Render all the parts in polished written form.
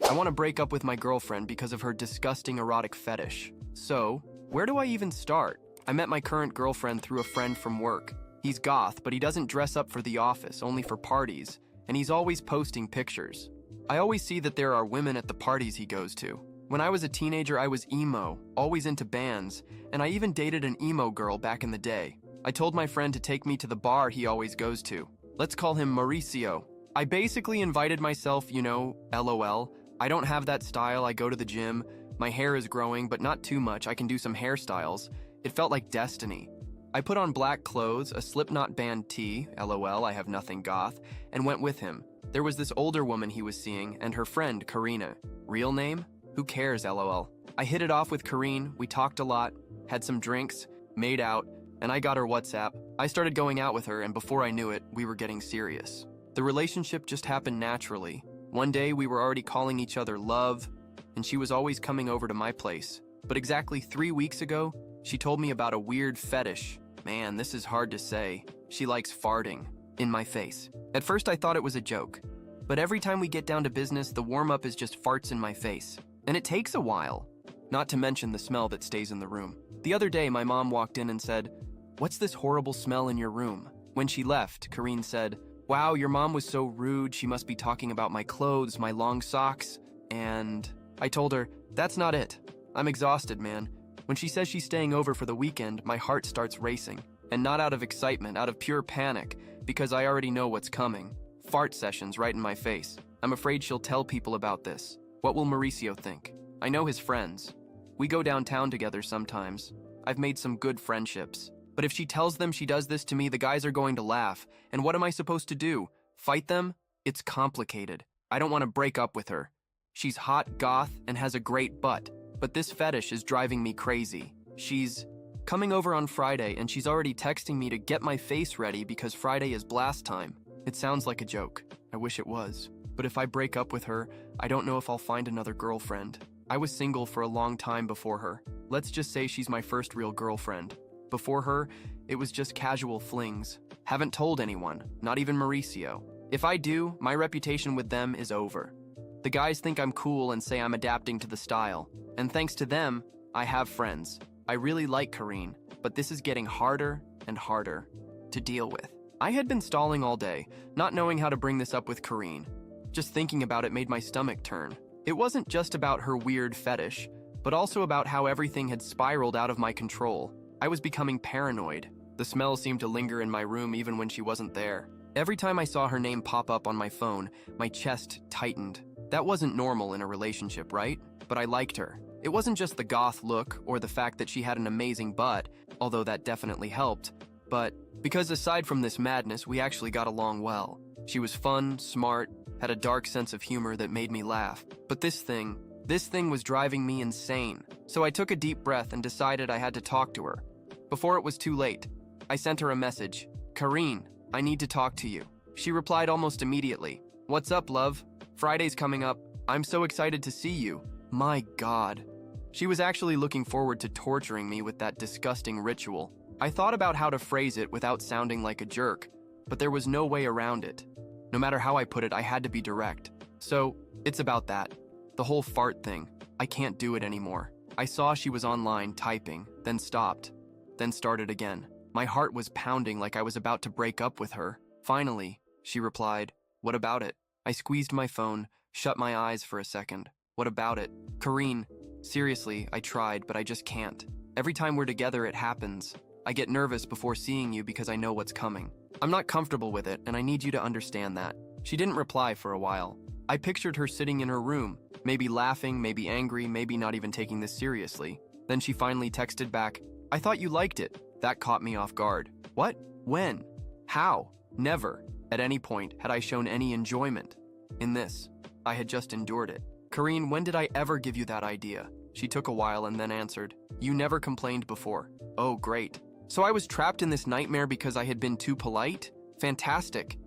I want to break up with my girlfriend because of her disgusting erotic fetish. So, where do I even start? I met my current girlfriend through a friend from work. He's goth, but he doesn't dress up for the office, only for parties, and he's always posting pictures. I always see that there are women at the parties he goes to. When I was a teenager, I was emo, always into bands, and I even dated an emo girl back in the day. I told my friend to take me to the bar he always goes to. Let's call him Mauricio. I basically invited myself, LOL. I don't have that style, I go to the gym. My hair is growing, but not too much. I can do some hairstyles. It felt like destiny. I put on black clothes, a Slipknot band tee, LOL, I have nothing goth, and went with him. There was this older woman he was seeing, and her friend, Karina. Real name? Who cares, LOL. I hit it off with Karine, we talked a lot, had some drinks, made out, and I got her WhatsApp. I started going out with her, and before I knew it, we were getting serious. The relationship just happened naturally. One day, we were already calling each other love, and she was always coming over to my place. But exactly 3 weeks ago, she told me about a weird fetish. Man, this is hard to say. She likes farting in my face. At first, I thought it was a joke. But every time we get down to business, the warm-up is just farts in my face. And it takes a while. Not to mention the smell that stays in the room. The other day, my mom walked in and said, "What's this horrible smell in your room?" When she left, Karine said, "Wow, your mom was so rude. She must be talking about my clothes, my long socks." And I told her, "That's not it. I'm exhausted, man." When she says she's staying over for the weekend, my heart starts racing. And not out of excitement, out of pure panic, because I already know what's coming. Fart sessions right in my face. I'm afraid she'll tell people about this. What will Mauricio think? I know his friends. We go downtown together sometimes. I've made some good friendships. But if she tells them she does this to me, the guys are going to laugh. And what am I supposed to do? Fight them? It's complicated. I don't want to break up with her. She's hot, goth, and has a great butt. But this fetish is driving me crazy. She's coming over on Friday, and she's already texting me to get my face ready because Friday is blast time. It sounds like a joke. I wish it was. But if I break up with her, I don't know if I'll find another girlfriend. I was single for a long time before her. Let's just say she's my first real girlfriend. Before her, it was just casual flings. Haven't told anyone, not even Mauricio. If I do, my reputation with them is over. The guys think I'm cool and say I'm adapting to the style. And thanks to them, I have friends. I really like Karine, but this is getting harder and harder to deal with. I had been stalling all day, not knowing how to bring this up with Karine. Just thinking about it made my stomach turn. It wasn't just about her weird fetish, but also about how everything had spiraled out of my control. I was becoming paranoid. The smell seemed to linger in my room even when she wasn't there. Every time I saw her name pop up on my phone, my chest tightened. That wasn't normal in a relationship, right? But I liked her. It wasn't just the goth look or the fact that she had an amazing butt, although that definitely helped, but because aside from this madness, we actually got along well. She was fun, smart, had a dark sense of humor that made me laugh. But this thing was driving me insane. So I took a deep breath and decided I had to talk to her. Before it was too late, I sent her a message. "Karine, I need to talk to you." She replied almost immediately. "What's up, love? Friday's coming up. I'm so excited to see you." My God. She was actually looking forward to torturing me with that disgusting ritual. I thought about how to phrase it without sounding like a jerk, but there was no way around it. No matter how I put it, I had to be direct. So, it's about that. The whole fart thing. I can't do it anymore. I saw she was online typing, then stopped, then started again. My heart was pounding like I was about to break up with her. Finally, she replied, "What about it?" I squeezed my phone, shut my eyes for a second. What about it? Karine, seriously, I tried, but I just can't. Every time we're together, it happens. I get nervous before seeing you because I know what's coming. I'm not comfortable with it, and I need you to understand that. She didn't reply for a while. I pictured her sitting in her room, maybe laughing, maybe angry, maybe not even taking this seriously. Then she finally texted back, "I thought you liked it." That caught me off guard. What? When? How? Never, at any point, had I shown any enjoyment in this. I had just endured it. "Karine, when did I ever give you that idea?" She took a while and then answered, "You never complained before." Oh, great. So I was trapped in this nightmare because I had been too polite? Fantastic.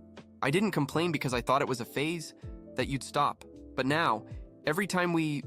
I didn't complain because I thought it was a phase, that you'd stop. But now, every time you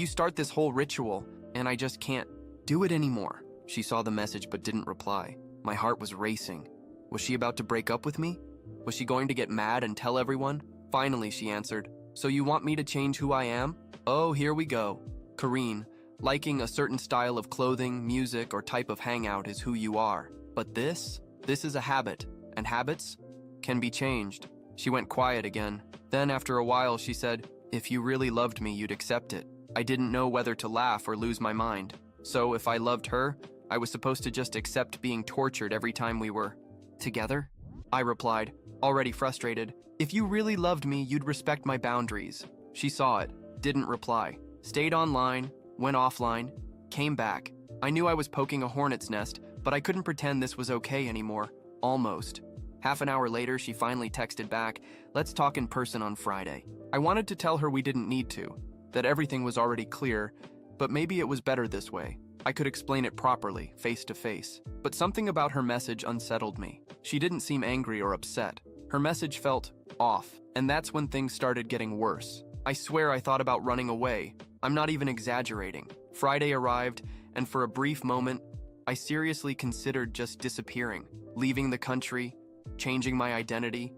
start this whole ritual, and I just can't do it anymore. She saw the message but didn't reply. My heart was racing. Was she about to break up with me? Was she going to get mad and tell everyone? Finally, she answered, So you want me to change who I am? Oh, here we go. Kareen, liking a certain style of clothing, music, or type of hangout is who you are. But this is a habit, and habits can be changed. She went quiet again. Then after a while she said, if you really loved me, you'd accept it. I didn't know whether to laugh or lose my mind. So if I loved her, I was supposed to just accept being tortured every time we were together? I replied, already frustrated, if you really loved me, you'd respect my boundaries. She saw it, didn't reply, stayed online, went offline, came back. I knew I was poking a hornet's nest, but I couldn't pretend this was okay anymore. Almost. Half an hour later, she finally texted back, let's talk in person on Friday. I wanted to tell her we didn't need to, that everything was already clear, but maybe it was better this way. I could explain it properly, face to face. But something about her message unsettled me. She didn't seem angry or upset. Her message felt off, and that's when things started getting worse. I swear I thought about running away. I'm not even exaggerating. Friday arrived, and for a brief moment, I seriously considered just disappearing, leaving the country, changing my identity,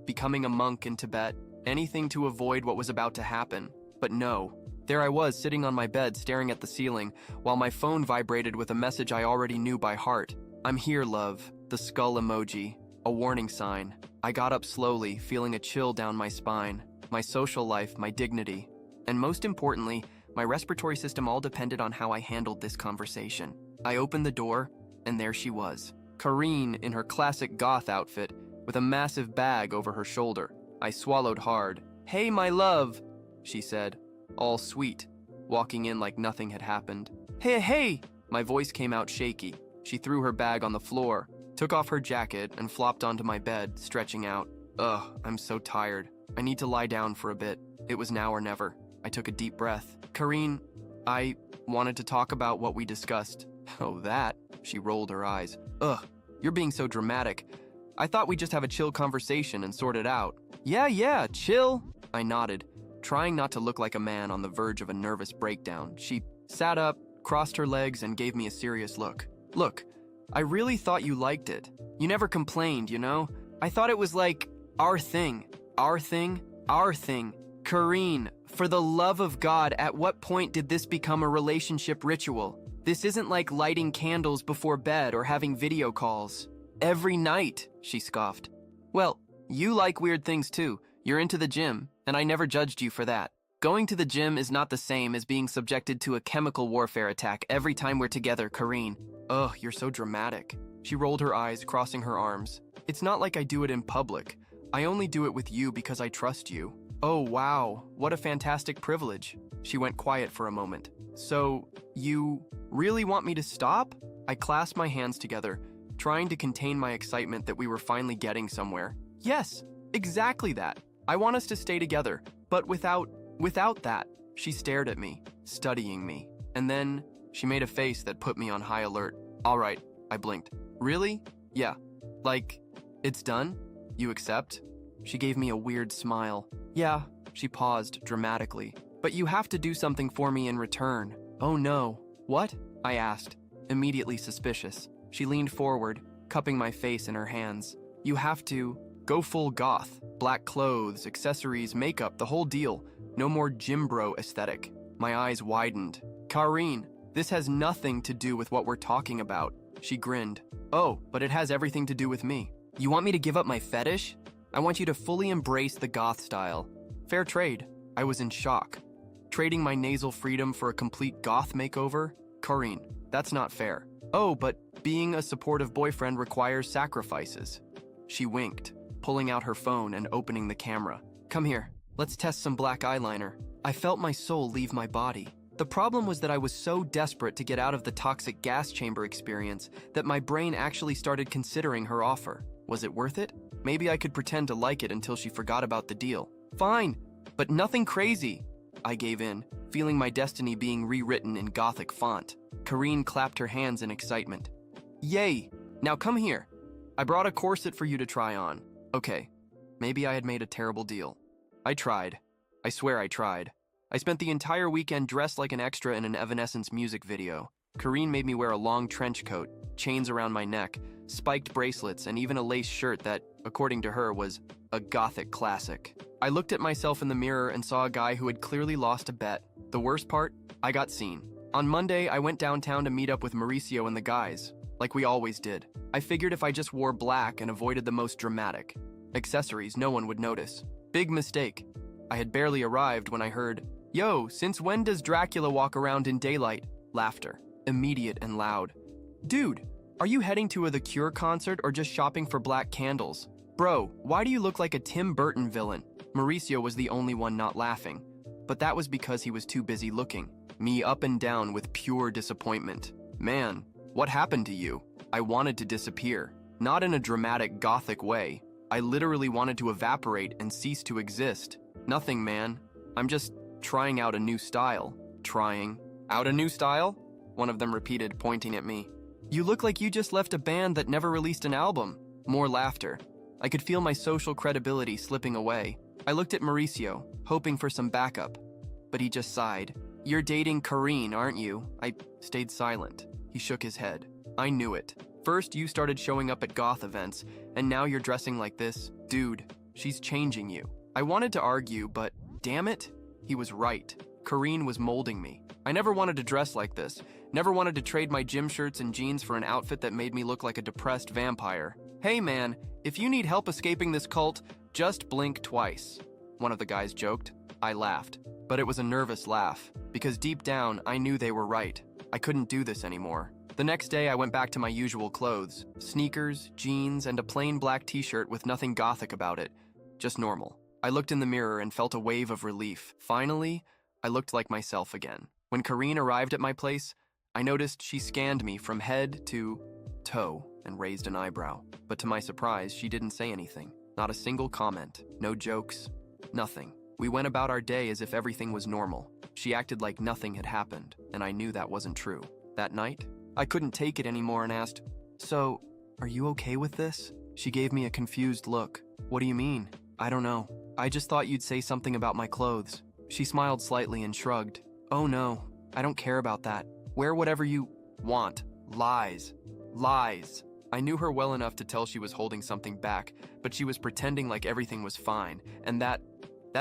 becoming a monk in Tibet, anything to avoid what was about to happen. But no. There I was, sitting on my bed, staring at the ceiling, while my phone vibrated with a message I already knew by heart. I'm here, love. The skull emoji. A warning sign. I got up slowly, feeling a chill down my spine. My social life, my dignity, and most importantly, my respiratory system all depended on how I handled this conversation. I opened the door, and there she was. Kareen in her classic goth outfit, with a massive bag over her shoulder. I swallowed hard. Hey, my love, she said. All sweet, walking in like nothing had happened. Hey! My voice came out shaky. She threw her bag on the floor, took off her jacket, and flopped onto my bed, stretching out. Ugh, I'm so tired. I need to lie down for a bit. It was now or never. I took a deep breath. Kareen, I wanted to talk about what we discussed. Oh, that? She rolled her eyes. Ugh, you're being so dramatic. I thought we'd just have a chill conversation and sort it out. Yeah, chill. I nodded, trying not to look like a man on the verge of a nervous breakdown. She sat up, crossed her legs, and gave me a serious look. Look, I really thought you liked it. You never complained, you know? I thought it was like our thing. Our thing? Our thing. Kareen, for the love of God, at what point did this become a relationship ritual? This isn't like lighting candles before bed or having video calls. Every night, she scoffed. Well, you like weird things too. You're into the gym, and I never judged you for that. Going to the gym is not the same as being subjected to a chemical warfare attack every time we're together, Kareen. Ugh, you're so dramatic. She rolled her eyes, crossing her arms. It's not like I do it in public. I only do it with you because I trust you. Oh, wow, what a fantastic privilege. She went quiet for a moment. So, you really want me to stop? I clasped my hands together, trying to contain my excitement that we were finally getting somewhere. Yes, exactly that. I want us to stay together, but without that. She stared at me, studying me, and then she made a face that put me on high alert. All right, I blinked. Really? Yeah. Like, it's done? You accept? She gave me a weird smile. Yeah, she paused dramatically. But you have to do something for me in return. Oh no. What? I asked, immediately suspicious. She leaned forward, cupping my face in her hands. You have to go full goth. Black clothes, accessories, makeup, the whole deal. No more gym bro aesthetic. My eyes widened. Kareen, this has nothing to do with what we're talking about. She grinned. Oh, but it has everything to do with me. You want me to give up my fetish? I want you to fully embrace the goth style. Fair trade. I was in shock. Trading my nasal freedom for a complete goth makeover? Kareen, that's not fair. Oh, but being a supportive boyfriend requires sacrifices. She winked, pulling out her phone and opening the camera. Come here, let's test some black eyeliner. I felt my soul leave my body. The problem was that I was so desperate to get out of the toxic gas chamber experience that my brain actually started considering her offer. Was it worth it? Maybe I could pretend to like it until she forgot about the deal. Fine, but nothing crazy. I gave in, feeling my destiny being rewritten in gothic font. Kareen clapped her hands in excitement. Yay! Now come here. I brought a corset for you to try on. Okay, maybe I had made a terrible deal. I tried. I swear I tried. I spent the entire weekend dressed like an extra in an Evanescence music video. Kareen made me wear a long trench coat, chains around my neck, spiked bracelets, and even a lace shirt that, according to her, was a gothic classic. I looked at myself in the mirror and saw a guy who had clearly lost a bet. The worst part? I got seen. On Monday, I went downtown to meet up with Mauricio and the guys, like we always did. I figured if I just wore black and avoided the most dramatic accessories, no one would notice. Big mistake. I had barely arrived when I heard, "Yo, since when does Dracula walk around in daylight?" Laughter. Immediate and loud. "Dude, are you heading to a The Cure concert or just shopping for black candles? Bro, why do you look like a Tim Burton villain?" Mauricio was the only one not laughing, but that was because he was too busy looking me up and down with pure disappointment. Man, what happened to you? I wanted to disappear. Not in a dramatic gothic way. I literally wanted to evaporate and cease to exist. Nothing, man. I'm just trying out a new style. Trying out a new style? One of them repeated, pointing at me. You look like you just left a band that never released an album. More laughter. I could feel my social credibility slipping away. I looked at Mauricio, hoping for some backup, but he just sighed. You're dating Karine, aren't you? I stayed silent. He shook his head. I knew it. First, you started showing up at goth events, and now you're dressing like this. Dude, she's changing you. I wanted to argue, but damn it, he was right. Karine was molding me. I never wanted to dress like this. Never wanted to trade my gym shirts and jeans for an outfit that made me look like a depressed vampire. Hey man, if you need help escaping this cult, just blink twice. One of the guys joked. I laughed, but it was a nervous laugh, because deep down, I knew they were right. I couldn't do this anymore. The next day, I went back to my usual clothes. Sneakers, jeans, and a plain black t-shirt with nothing gothic about it. Just normal. I looked in the mirror and felt a wave of relief. Finally, I looked like myself again. When Karine arrived at my place, I noticed she scanned me from head to toe and raised an eyebrow. But to my surprise, she didn't say anything. Not a single comment. No jokes. Nothing. We went about our day as if everything was normal. She acted like nothing had happened, and I knew that wasn't true. That night, I couldn't take it anymore and asked, "So, are you okay with this?" She gave me a confused look. "What do you mean?" "I don't know. I just thought you'd say something about my clothes." She smiled slightly and shrugged. "Oh no, I don't care about that. Wear whatever you want." Lies. Lies. I knew her well enough to tell she was holding something back, but she was pretending like everything was fine, and that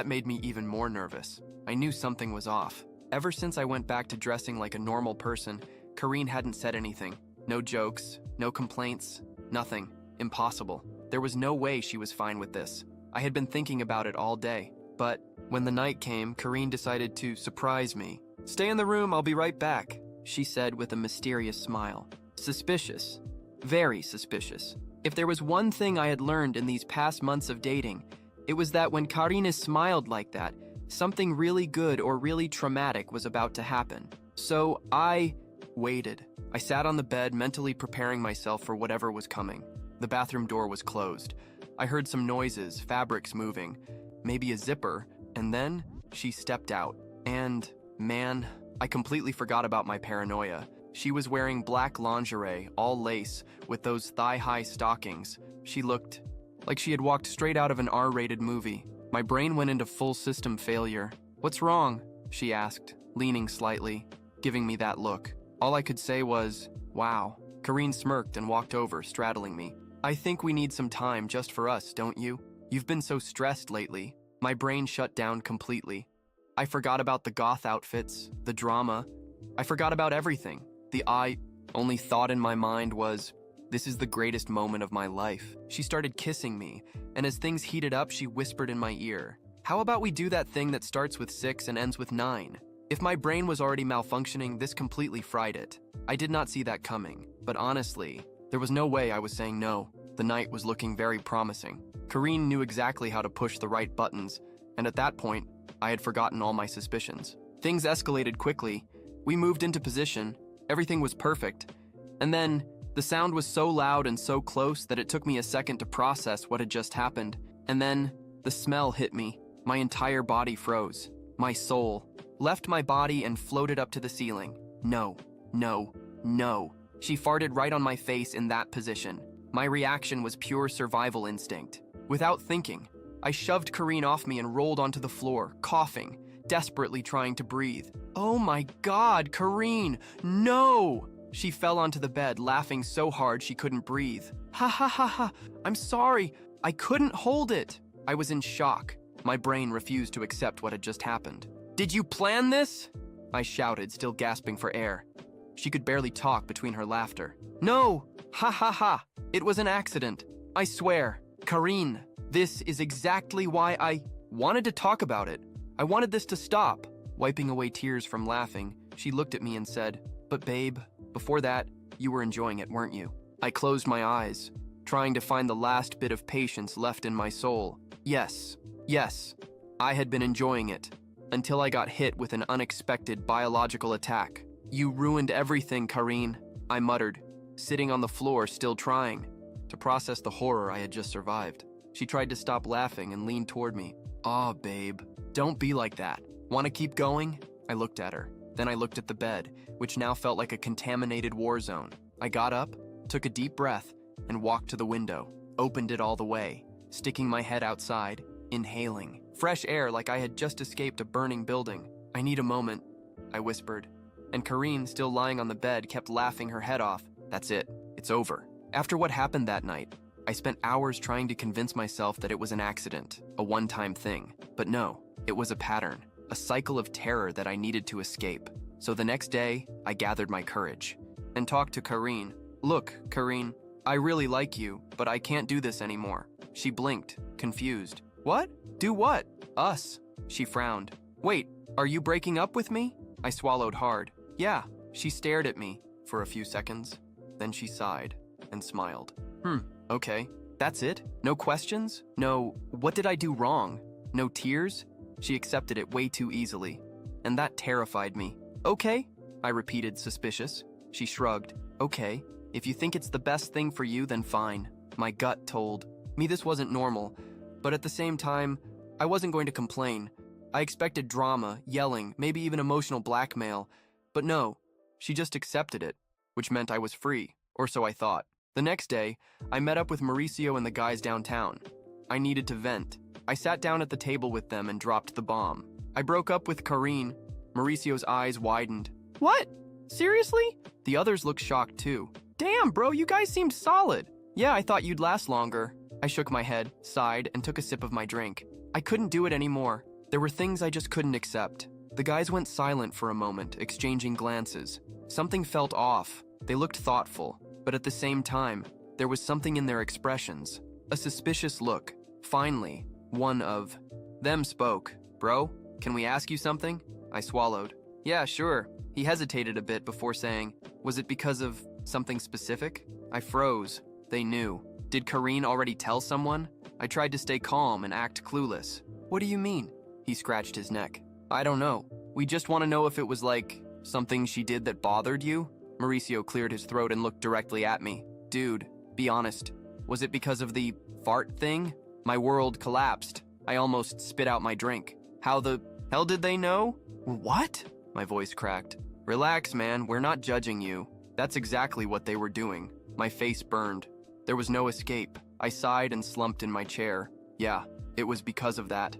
made me even more nervous. I knew something was off. Ever since I went back to dressing like a normal person, Karine hadn't said anything. No jokes, no complaints, nothing. Impossible. There was no way she was fine with this. I had been thinking about it all day. But when the night came, Karine decided to surprise me. "Stay in the room, I'll be right back," she said with a mysterious smile. Suspicious. Very suspicious. If there was one thing I had learned in these past months of dating, it was that when Karine smiled like that, something really good or really traumatic was about to happen. So I waited. I sat on the bed, mentally preparing myself for whatever was coming. The bathroom door was closed. I heard some noises, fabrics moving, maybe a zipper, and then she stepped out. And, man, I completely forgot about my paranoia. She was wearing black lingerie, all lace, with those thigh-high stockings. She looked like she had walked straight out of an R-rated movie. My brain went into full system failure. "What's wrong?" she asked, leaning slightly, giving me that look. All I could say was, "Wow." Karine smirked and walked over, straddling me. "I think we need some time just for us, don't you? You've been so stressed lately." My brain shut down completely. I forgot about the goth outfits, the drama. I forgot about everything. The only thought in my mind was, this is the greatest moment of my life. She started kissing me, and as things heated up, she whispered in my ear, "How about we do that thing that starts with 6 and ends with 9? If my brain was already malfunctioning, this completely fried it. I did not see that coming, but honestly, there was no way I was saying no. The night was looking very promising. Karine knew exactly how to push the right buttons, and at that point, I had forgotten all my suspicions. Things escalated quickly. We moved into position. Everything was perfect. And then, the sound was so loud and so close that it took me a second to process what had just happened. And then, the smell hit me. My entire body froze. My soul left my body and floated up to the ceiling. No, no, no. She farted right on my face in that position. My reaction was pure survival instinct. Without thinking, I shoved Karine off me and rolled onto the floor, coughing, desperately trying to breathe. "Oh my God, Karine, no!" She fell onto the bed, laughing so hard she couldn't breathe. "Ha ha ha ha, I'm sorry. I couldn't hold it. I was in shock. My brain refused to accept what had just happened. Did you plan this? I shouted, still gasping for air. She could barely talk between her laughter. No! Ha ha ha! It was an accident. I swear. Karine, this is exactly why I wanted to talk about it. I wanted this to stop. Wiping away tears from laughing, she looked at me and said, "But babe, before that, you were enjoying it, weren't you?" I closed my eyes, trying to find the last bit of patience left in my soul. Yes, I had been enjoying it, until I got hit with an unexpected biological attack. You ruined everything, Karine, I muttered, sitting on the floor still trying to process the horror I had just survived. She tried to stop laughing and leaned toward me. "Aw, babe, don't be like that. Want to keep going?" I looked at her. Then I looked at the bed, which now felt like a contaminated war zone. I got up, took a deep breath, and walked to the window, opened it all the way, sticking my head outside, inhaling fresh air like I had just escaped a burning building. "I need a moment," I whispered. And Karine, still lying on the bed, kept laughing her head off. "That's it. It's over." After what happened that night, I spent hours trying to convince myself that it was an accident, a one-time thing. But no, it was a pattern, a cycle of terror that I needed to escape. So the next day, I gathered my courage and talked to Karine. "Look, Karine, I really like you, but I can't do this anymore." She blinked, confused. "What? Do what?" "Us." She frowned. "Wait, are you breaking up with me?" I swallowed hard. "Yeah." She stared at me for a few seconds. Then she sighed and smiled. Okay. That's it? No questions? No, what did I do wrong? No tears? She accepted it way too easily. And that terrified me. "Okay," I repeated, suspicious. She shrugged. "Okay, if you think it's the best thing for you, then fine." My gut told me this wasn't normal, but at the same time, I wasn't going to complain. I expected drama, yelling, maybe even emotional blackmail. But no, she just accepted it, which meant I was free, or so I thought. The next day, I met up with Mauricio and the guys downtown. I needed to vent. I sat down at the table with them and dropped the bomb. I broke up with Karine. Mauricio's eyes widened. "What? Seriously?" The others looked shocked too. "Damn, bro, you guys seemed solid." "Yeah, I thought you'd last longer." I shook my head, sighed, and took a sip of my drink. I couldn't do it anymore. There were things I just couldn't accept. The guys went silent for a moment, exchanging glances. Something felt off. They looked thoughtful, but at the same time, there was something in their expressions. A suspicious look. Finally, one of them spoke. "Bro, can we ask you something?" I swallowed. "Yeah, sure." He hesitated a bit before saying, "Was it because of something specific?" I froze. They knew. Did Karine already tell someone? I tried to stay calm and act clueless. "What do you mean?" He scratched his neck. "I don't know. We just want to know if it was like something she did that bothered you." Mauricio cleared his throat and looked directly at me. "Dude, be honest. Was it because of the fart thing?" My world collapsed. I almost spit out my drink. "How the hell did they know?" "What?" My voice cracked. "Relax, man. We're not judging you." That's exactly what they were doing. My face burned. There was no escape. I sighed and slumped in my chair. Yeah, it was because of that.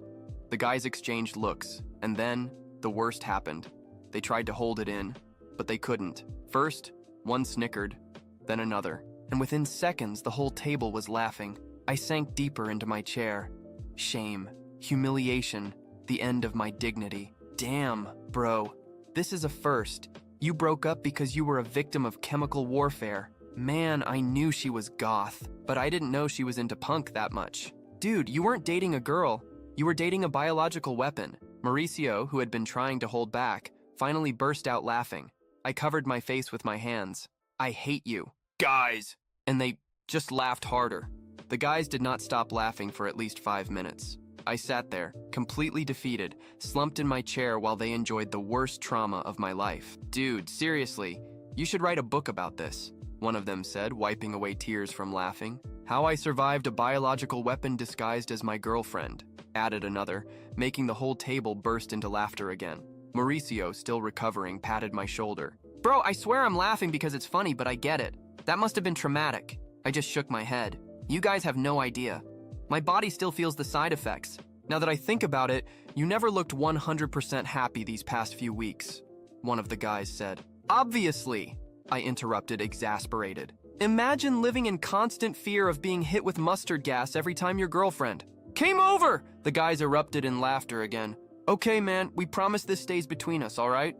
The guys exchanged looks, and then the worst happened. They tried to hold it in, but they couldn't. First, one snickered, then another, and within seconds the whole table was laughing. I sank deeper into my chair. Shame, humiliation, the end of my dignity. Damn, bro, this is a first. You broke up because you were a victim of chemical warfare. Man, I knew she was goth, but I didn't know she was into punk that much. Dude, you weren't dating a girl. You were dating a biological weapon. Mauricio, who had been trying to hold back, finally burst out laughing. I covered my face with my hands. "I hate you. Guys!" And they just laughed harder. The guys did not stop laughing for at least 5 minutes. I sat there, completely defeated, slumped in my chair while they enjoyed the worst trauma of my life. "Dude, seriously, you should write a book about this," one of them said, wiping away tears from laughing. "How I survived a biological weapon disguised as my girlfriend," added another, making the whole table burst into laughter again. Mauricio, still recovering, patted my shoulder. "Bro, I swear I'm laughing because it's funny, but I get it. That must have been traumatic." I just shook my head. "You guys have no idea. My body still feels the side effects. Now that I think about it, you never looked 100% happy these past few weeks," one of the guys said. "Obviously," I interrupted, exasperated. Imagine living in constant fear of being hit with mustard gas every time your girlfriend came over! The guys erupted in laughter again. Okay, man, we promise this stays between us, all right?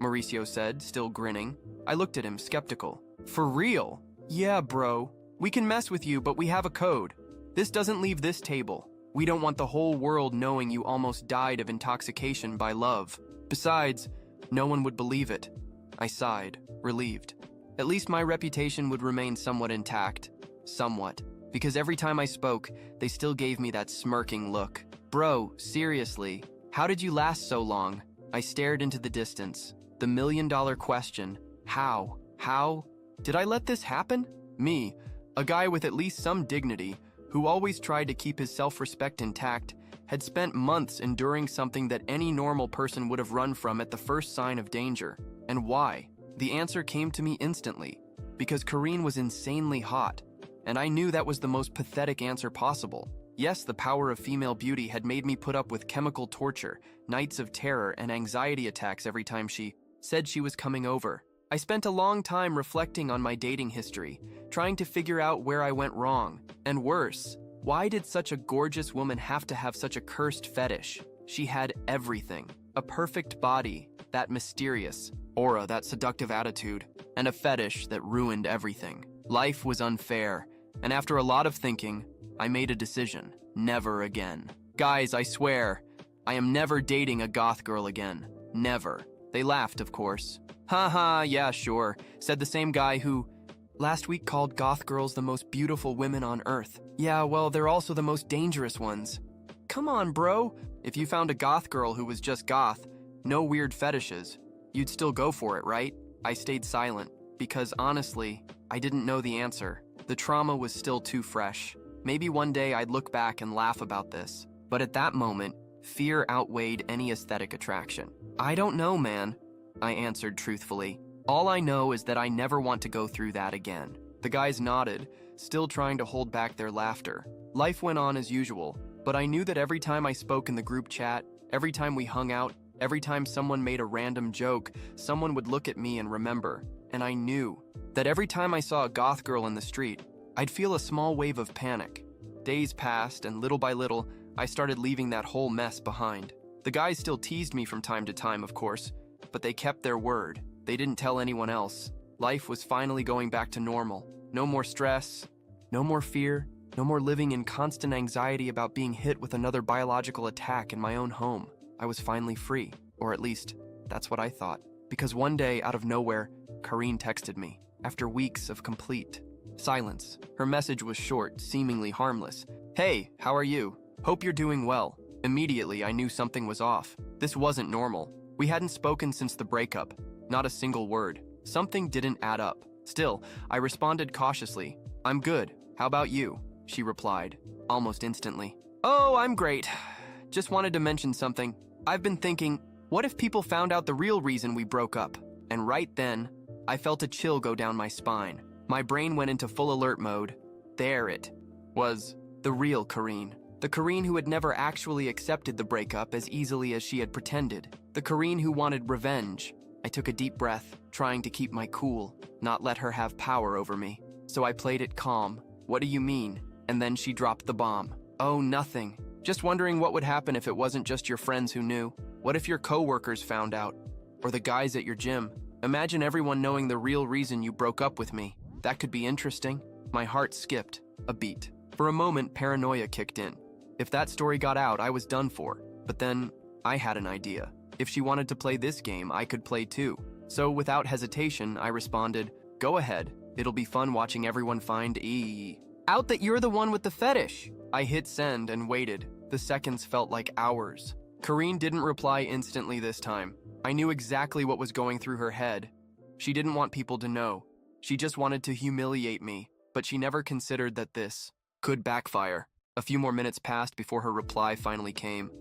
Mauricio said, still grinning. I looked at him, skeptical. For real? Yeah, bro. We can mess with you, but we have a code. This doesn't leave this table. We don't want the whole world knowing you almost died of intoxication by love. Besides, no one would believe it. I sighed, relieved. At least my reputation would remain somewhat intact. Somewhat. Because every time I spoke, they still gave me that smirking look. Bro, seriously, how did you last so long? I stared into the distance. The million-dollar question. How? How? Did I let this happen? Me, a guy with at least some dignity, who always tried to keep his self-respect intact, had spent months enduring something that any normal person would have run from at the first sign of danger. And why? The answer came to me instantly. Because Karine was insanely hot. And I knew that was the most pathetic answer possible. Yes, the power of female beauty had made me put up with chemical torture, nights of terror, and anxiety attacks every time she said she was coming over. I spent a long time reflecting on my dating history, trying to figure out where I went wrong. And worse, why did such a gorgeous woman have to have such a cursed fetish? She had everything. A perfect body, that mysterious aura, that seductive attitude, and a fetish that ruined everything. Life was unfair, and after a lot of thinking, I made a decision. Never again. Guys, I swear, I am never dating a goth girl again. Never. They laughed, of course. Haha, yeah, sure, said the same guy who last week called goth girls the most beautiful women on earth. Yeah, well, they're also the most dangerous ones. Come on, bro. If you found a goth girl who was just goth, no weird fetishes, you'd still go for it, right? I stayed silent, because honestly, I didn't know the answer. The trauma was still too fresh. Maybe one day I'd look back and laugh about this. But at that moment, fear outweighed any aesthetic attraction. I don't know, man, I answered truthfully. All I know is that I never want to go through that again. The guys nodded, still trying to hold back their laughter. Life went on as usual, but I knew that every time I spoke in the group chat, every time we hung out, every time someone made a random joke, someone would look at me and remember. And I knew that every time I saw a goth girl in the street, I'd feel a small wave of panic. Days passed, and little by little, I started leaving that whole mess behind. The guys still teased me from time to time, of course, but they kept their word. They didn't tell anyone else. Life was finally going back to normal. No more stress, no more fear, no more living in constant anxiety about being hit with another biological attack in my own home. I was finally free, or at least, that's what I thought. Because one day, out of nowhere, Karine texted me, after weeks of complete silence. Her message was short, seemingly harmless. Hey, how are you? Hope you're doing well. Immediately, I knew something was off. This wasn't normal. We hadn't spoken since the breakup. Not a single word. Something didn't add up. Still, I responded cautiously. I'm good. How about you? She replied, almost instantly. Oh, I'm great. Just wanted to mention something. I've been thinking, what if people found out the real reason we broke up? And right then, I felt a chill go down my spine. My brain went into full alert mode. There it was, the real Karine. The Karine who had never actually accepted the breakup as easily as she had pretended. The Karine who wanted revenge. I took a deep breath, trying to keep my cool, not let her have power over me. So I played it calm. What do you mean? And then she dropped the bomb. Oh, nothing. Just wondering what would happen if it wasn't just your friends who knew. What if your coworkers found out? Or the guys at your gym? Imagine everyone knowing the real reason you broke up with me. That could be interesting. My heart skipped a beat. For a moment, paranoia kicked in. If that story got out, I was done for. But then, I had an idea. If she wanted to play this game, I could play too. So without hesitation, I responded, go ahead. It'll be fun watching everyone find out that you're the one with the fetish. I hit send and waited. The seconds felt like hours. Karine didn't reply instantly this time. I knew exactly what was going through her head. She didn't want people to know. She just wanted to humiliate me, but she never considered that this could backfire. A few more minutes passed before her reply finally came.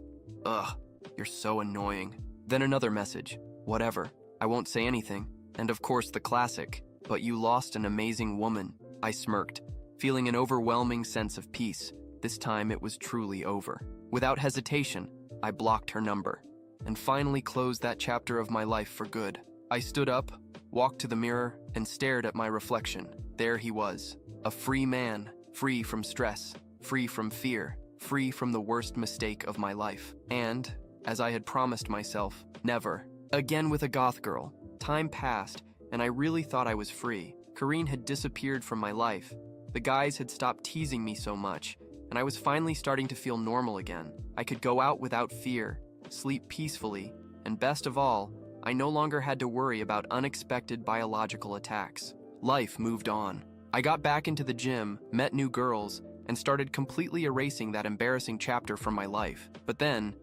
Ugh, you're so annoying. Then another message. Whatever. I won't say anything. And of course the classic. But you lost an amazing woman. I smirked, feeling an overwhelming sense of peace. This time it was truly over. Without hesitation, I blocked her number and finally closed that chapter of my life for good. I stood up, walked to the mirror, and stared at my reflection. There he was, a free man, free from stress, free from fear, free from the worst mistake of my life. And, as I had promised myself, never again with a goth girl. Time passed, and I really thought I was free. Karine had disappeared from my life. The guys had stopped teasing me so much, and I was finally starting to feel normal again. I could go out without fear, sleep peacefully, and best of all, I no longer had to worry about unexpected biological attacks. Life moved on. I got back into the gym, met new girls, and started completely erasing that embarrassing chapter from my life. But then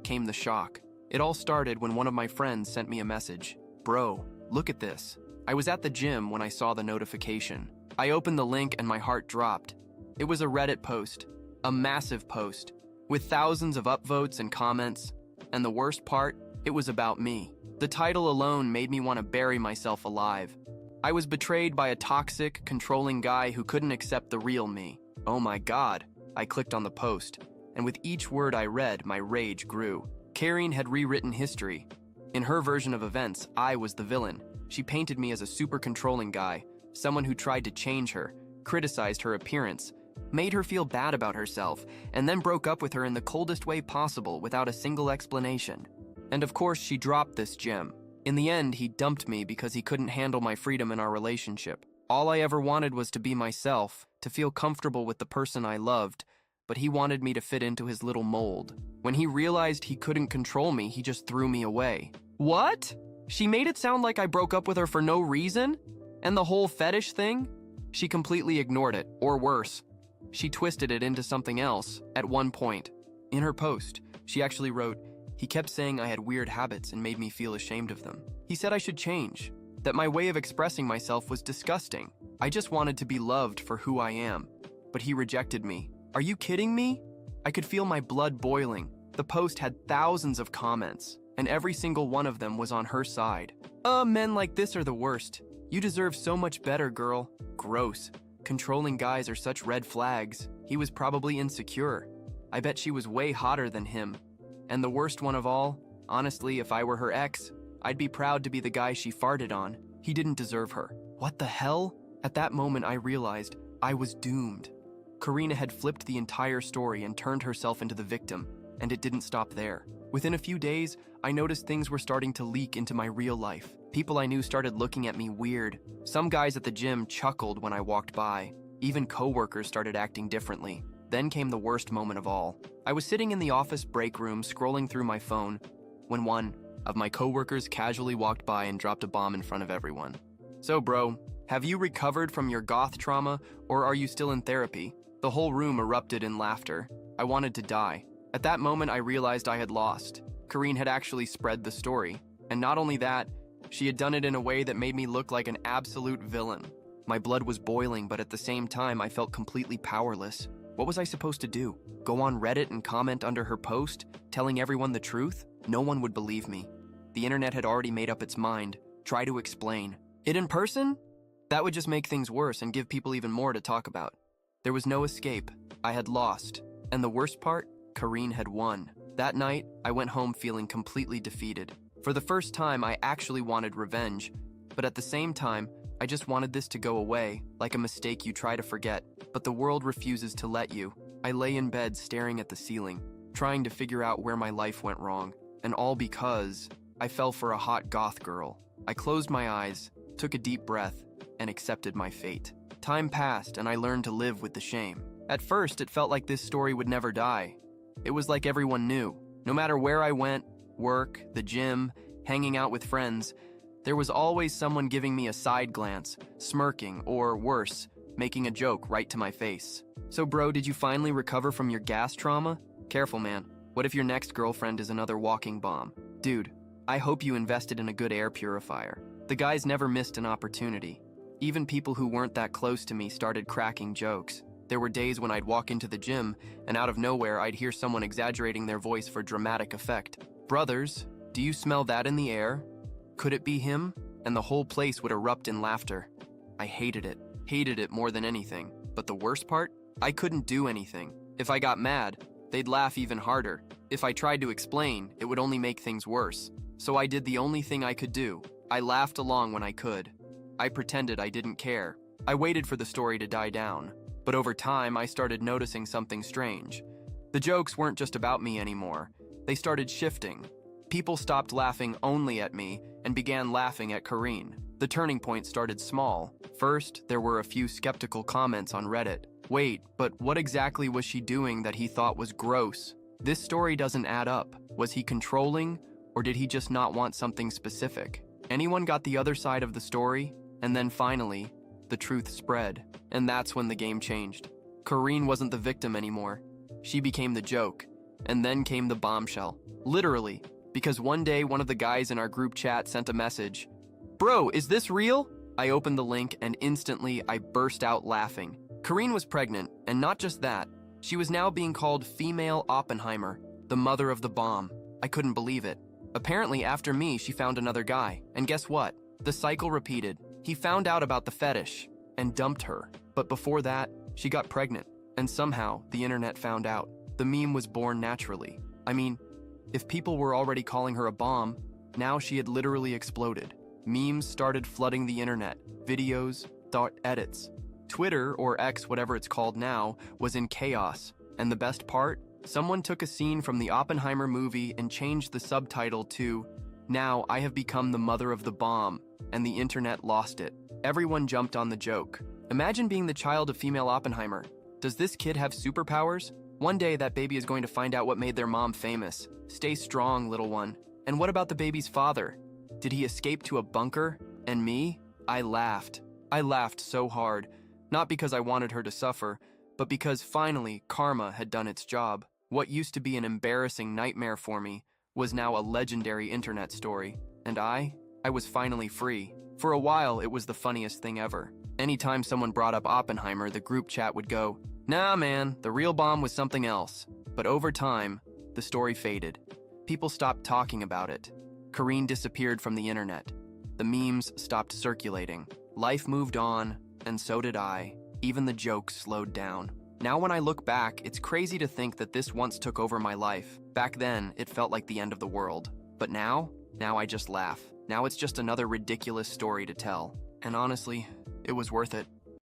came the shock. It all started when one of my friends sent me a message. "Bro, look at this." I was at the gym when I saw the notification. I opened the link and my heart dropped. It was a Reddit post, a massive post, with thousands of upvotes and comments. And the worst part, it was about me. The title alone made me want to bury myself alive. I was betrayed by a toxic, controlling guy who couldn't accept the real me. Oh my God. I clicked on the post, and with each word I read, my rage grew. Karine had rewritten history. In her version of events, I was the villain. She painted me as a super controlling guy, someone who tried to change her, criticized her appearance, made her feel bad about herself, and then broke up with her in the coldest way possible without a single explanation. And of course, she dropped this gem. In the end, he dumped me because he couldn't handle my freedom in our relationship. All I ever wanted was to be myself, to feel comfortable with the person I loved, but he wanted me to fit into his little mold. When he realized he couldn't control me, he just threw me away. What? She made it sound like I broke up with her for no reason? And the whole fetish thing? She completely ignored it, or worse. She twisted it into something else at one point. In her post, she actually wrote, "He kept saying I had weird habits and made me feel ashamed of them. He said I should change, that my way of expressing myself was disgusting. I just wanted to be loved for who I am. But he rejected me. Are you kidding me?" I could feel my blood boiling. The post had thousands of comments, and every single one of them was on her side. Men like this are the worst. You deserve so much better, girl. Gross. Controlling guys are such red flags. He was probably insecure. I bet she was way hotter than him. And the worst one of all, honestly, if I were her ex, I'd be proud to be the guy she farted on. He didn't deserve her. What the hell? At that moment, I realized I was doomed. Karina had flipped the entire story and turned herself into the victim, and it didn't stop there. Within a few days, I noticed things were starting to leak into my real life. People I knew started looking at me weird. Some guys at the gym chuckled when I walked by. Even coworkers started acting differently. Then came the worst moment of all. I was sitting in the office break room scrolling through my phone when one of my coworkers casually walked by and dropped a bomb in front of everyone. "So bro, have you recovered from your goth trauma, or are you still in therapy?" The whole room erupted in laughter. I wanted to die. At that moment, I realized I had lost. Karine had actually spread the story. And not only that, she had done it in a way that made me look like an absolute villain. My blood was boiling, but at the same time, I felt completely powerless. What was I supposed to do? Go on Reddit and comment under her post, telling everyone the truth? No one would believe me. The internet had already made up its mind. Try to explain. It in person? That would just make things worse and give people even more to talk about. There was no escape. I had lost. And the worst part? Karine had won. That night, I went home feeling completely defeated. For the first time, I actually wanted revenge. But at the same time, I just wanted this to go away, like a mistake you try to forget. But the world refuses to let you. I lay in bed staring at the ceiling, trying to figure out where my life went wrong. And all because I fell for a hot goth girl. I closed my eyes, took a deep breath, and accepted my fate. Time passed, and I learned to live with the shame. At first, it felt like this story would never die. It was like everyone knew. No matter where I went, work, the gym, hanging out with friends, there was always someone giving me a side glance, smirking, or worse, making a joke right to my face. So bro, did you finally recover from your gas trauma? Careful, man. What if your next girlfriend is another walking bomb? Dude, I hope you invested in a good air purifier. The guys never missed an opportunity. Even people who weren't that close to me started cracking jokes. There were days when I'd walk into the gym, and out of nowhere, I'd hear someone exaggerating their voice for dramatic effect. "Brothers, do you smell that in the air? Could it be him?" And the whole place would erupt in laughter. I hated it more than anything. But the worst part? I couldn't do anything. If I got mad, they'd laugh even harder. If I tried to explain, it would only make things worse. So I did the only thing I could do. I laughed along when I could. I pretended I didn't care. I waited for the story to die down, but over time I started noticing something strange. The jokes weren't just about me anymore. They started shifting. People stopped laughing only at me and began laughing at Kareen. The turning point started small. First, there were a few skeptical comments on Reddit. Wait, but what exactly was she doing that he thought was gross? This story doesn't add up. Was he controlling, or did he just not want something specific? Anyone got the other side of the story? And then finally, the truth spread. And that's when the game changed. Kareen wasn't the victim anymore. She became the joke. And then came the bombshell. Literally, because one day one of the guys in our group chat sent a message. "Bro, is this real?" I opened the link and instantly I burst out laughing. Kareen was pregnant, and not just that, she was now being called Female Oppenheimer, the mother of the bomb. I couldn't believe it. Apparently, after me, she found another guy. And guess what? The cycle repeated. He found out about the fetish and dumped her. But before that, she got pregnant. And somehow, the internet found out. The meme was born naturally. I mean, if people were already calling her a bomb, now she had literally exploded. Memes started flooding the internet. Videos, thought edits. Twitter, or X, whatever it's called now, was in chaos. And the best part? Someone took a scene from the Oppenheimer movie and changed the subtitle to, "Now I have become the mother of the bomb," and the internet lost it. Everyone jumped on the joke. Imagine being the child of Female Oppenheimer. Does this kid have superpowers? One day that baby is going to find out what made their mom famous. Stay strong, little one. And what about the baby's father? Did he escape to a bunker? And me? I laughed. I laughed so hard. Not because I wanted her to suffer, but because finally karma had done its job. What used to be an embarrassing nightmare for me was now a legendary internet story. And I was finally free. For a while, it was the funniest thing ever. Anytime someone brought up Oppenheimer, the group chat would go, "Nah, man, the real bomb was something else." But over time, the story faded. People stopped talking about it. Kareen disappeared from the internet. The memes stopped circulating. Life moved on, and so did I. Even the jokes slowed down. Now when I look back, it's crazy to think that this once took over my life. Back then, it felt like the end of the world. But now I just laugh. Now it's just another ridiculous story to tell. And honestly, it was worth it.